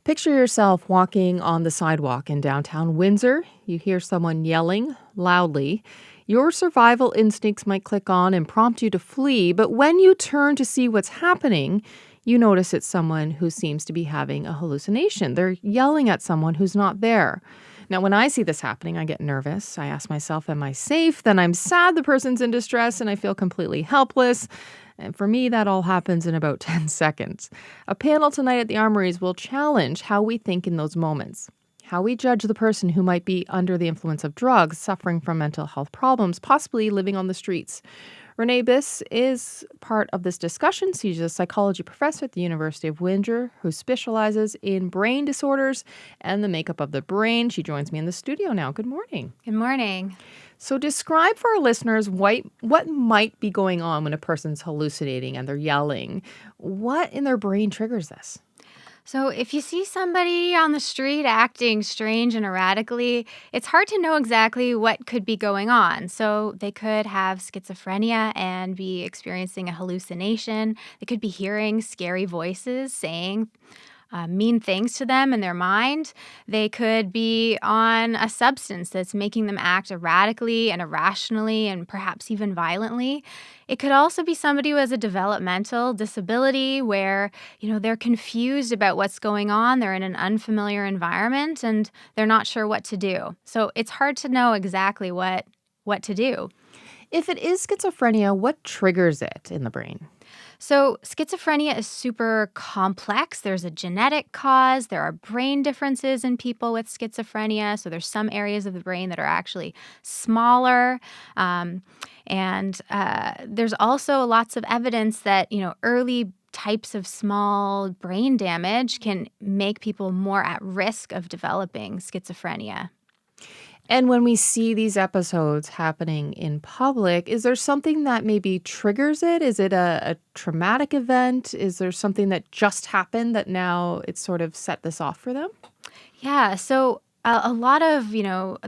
Picture yourself walking on the sidewalk in downtown Windsor. You hear someone yelling loudly. Your survival instincts might click on and prompt you to flee, but when you turn to see what's happening, you notice it's someone who seems to be having a hallucination. They're yelling at someone who's not there. Now, when I see this happening, I get nervous. I ask myself, am I safe? Then I'm sad the person's in distress and I feel completely helpless. And for me, that all happens in about 10 seconds. A panel tonight at the Armories will challenge how we think in those moments, how we judge the person who might be under the influence of drugs, suffering from mental health problems, possibly living on the streets. Renee Biss is part of this discussion. She's a psychology professor at the University of Windsor who specializes in brain disorders and the makeup of the brain. She joins me in the studio now. Good morning. Good morning. So describe for our listeners what might be going on when a person's hallucinating and they're yelling. What in their brain triggers this? So if you see somebody on the street acting strange and erratically, it's hard to know exactly what could be going on. So they could have schizophrenia and be experiencing a hallucination. They could be hearing scary voices saying mean things to them in their mind. They could be on a substance that's making them act erratically and irrationally and perhaps even violently. It could also be somebody who has a developmental disability where, they're confused about what's going on. They're in an unfamiliar environment and they're not sure what to do. So it's hard to know exactly what to do. If it is schizophrenia, what triggers it in the brain? So schizophrenia is super complex. There's a genetic cause. There are brain differences in people with schizophrenia. So there's some areas of the brain that are actually smaller. And there's also lots of evidence that, early types of small brain damage can make people more at risk of developing schizophrenia. And when we see these episodes happening in public, is there something that maybe triggers it? Is it a traumatic event? Is there something that just happened that now it's sort of set this off for them? Yeah, so a lot of,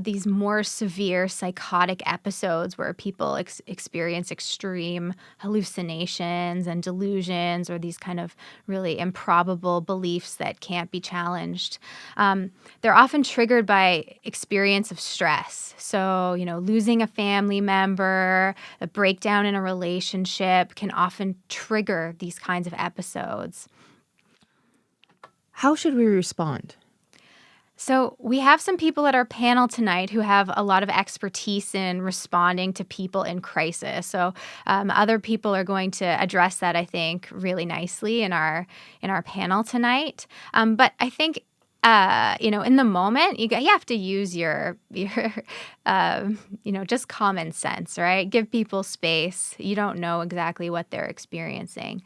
these more severe psychotic episodes where people experience extreme hallucinations and delusions or these kind of really improbable beliefs that can't be challenged. They're often triggered by experience of stress. So, losing a family member, a breakdown in a relationship can often trigger these kinds of episodes. How should we respond? So we have some people at our panel tonight who have a lot of expertise in responding to people in crisis. So other people are going to address that, I think, really nicely in our panel tonight. But I think in the moment, you have to use your just common sense, right? Give people space. You don't know exactly what they're experiencing.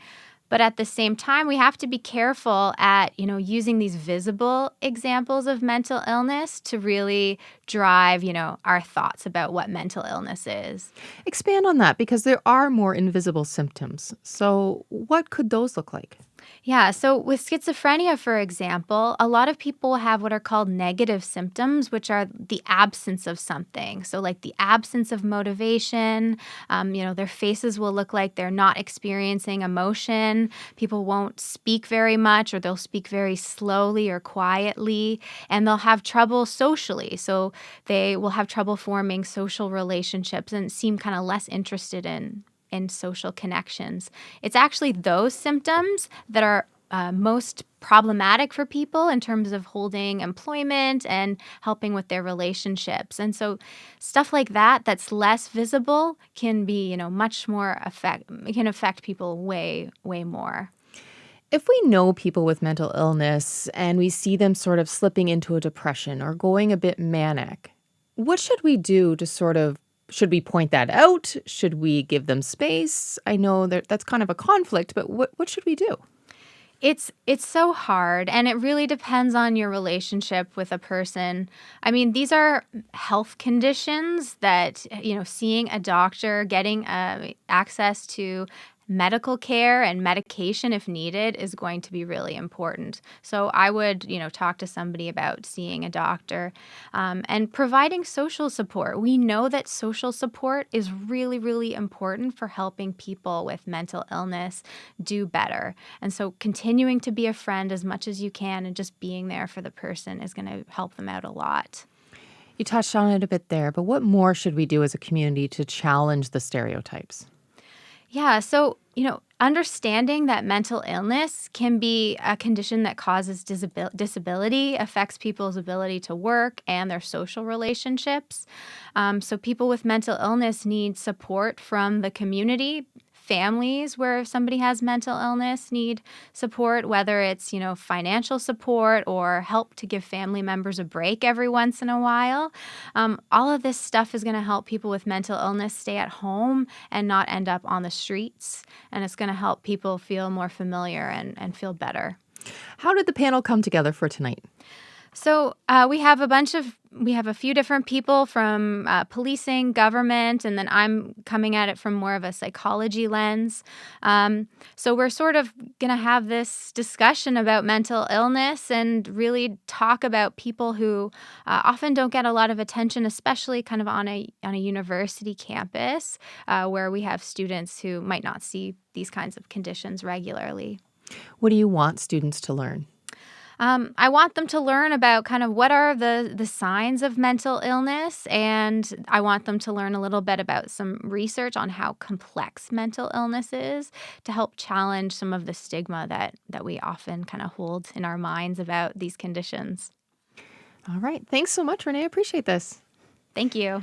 But at the same time, we have to be careful at, using these visible examples of mental illness to really drive, our thoughts about what mental illness is. Expand on that because there are more invisible symptoms. So what could those look like? Yeah, so with schizophrenia, for example, a lot of people have what are called negative symptoms, which are the absence of something. So like the absence of motivation, their faces will look like they're not experiencing emotion. People won't speak very much or they'll speak very slowly or quietly, and they'll have trouble socially. So they will have trouble forming social relationships and seem kind of less interested in social connections. It's actually those symptoms that are most problematic for people in terms of holding employment and helping with their relationships. And so stuff like that's less visible can be, much more can affect people way, way more. If we know people with mental illness and we see them sort of slipping into a depression or going a bit manic, what should we do to should we point that out? Should we give them space? I know that's kind of a conflict, but what should we do? It's so hard, and it really depends on your relationship with a person. I mean, these are health conditions that, seeing a doctor, getting access to medical care and medication, if needed, is going to be really important. So I would, talk to somebody about seeing a doctor, and providing social support. We know that social support is really, really important for helping people with mental illness do better. And so continuing to be a friend as much as you can and just being there for the person is going to help them out a lot. You touched on it a bit there, but what more should we do as a community to challenge the stereotypes? Yeah. So, understanding that mental illness can be a condition that causes disability, affects people's ability to work and their social relationships. So, people with mental illness need support from the community. Families where somebody has mental illness need support, whether it's, financial support or help to give family members a break every once in a while. All of this stuff is going to help people with mental illness stay at home and not end up on the streets. And it's going to help people feel more familiar and feel better. How did the panel come together for tonight? So we have a few different people from policing, government, and then I'm coming at it from more of a psychology lens. So we're sort of going to have this discussion about mental illness and really talk about people who often don't get a lot of attention, especially kind of on a university campus where we have students who might not see these kinds of conditions regularly. What do you want students to learn? I want them to learn about kind of what are the signs of mental illness, and I want them to learn a little bit about some research on how complex mental illness is to help challenge some of the stigma that we often kind of hold in our minds about these conditions. All right. Thanks so much, Renee. I appreciate this. Thank you.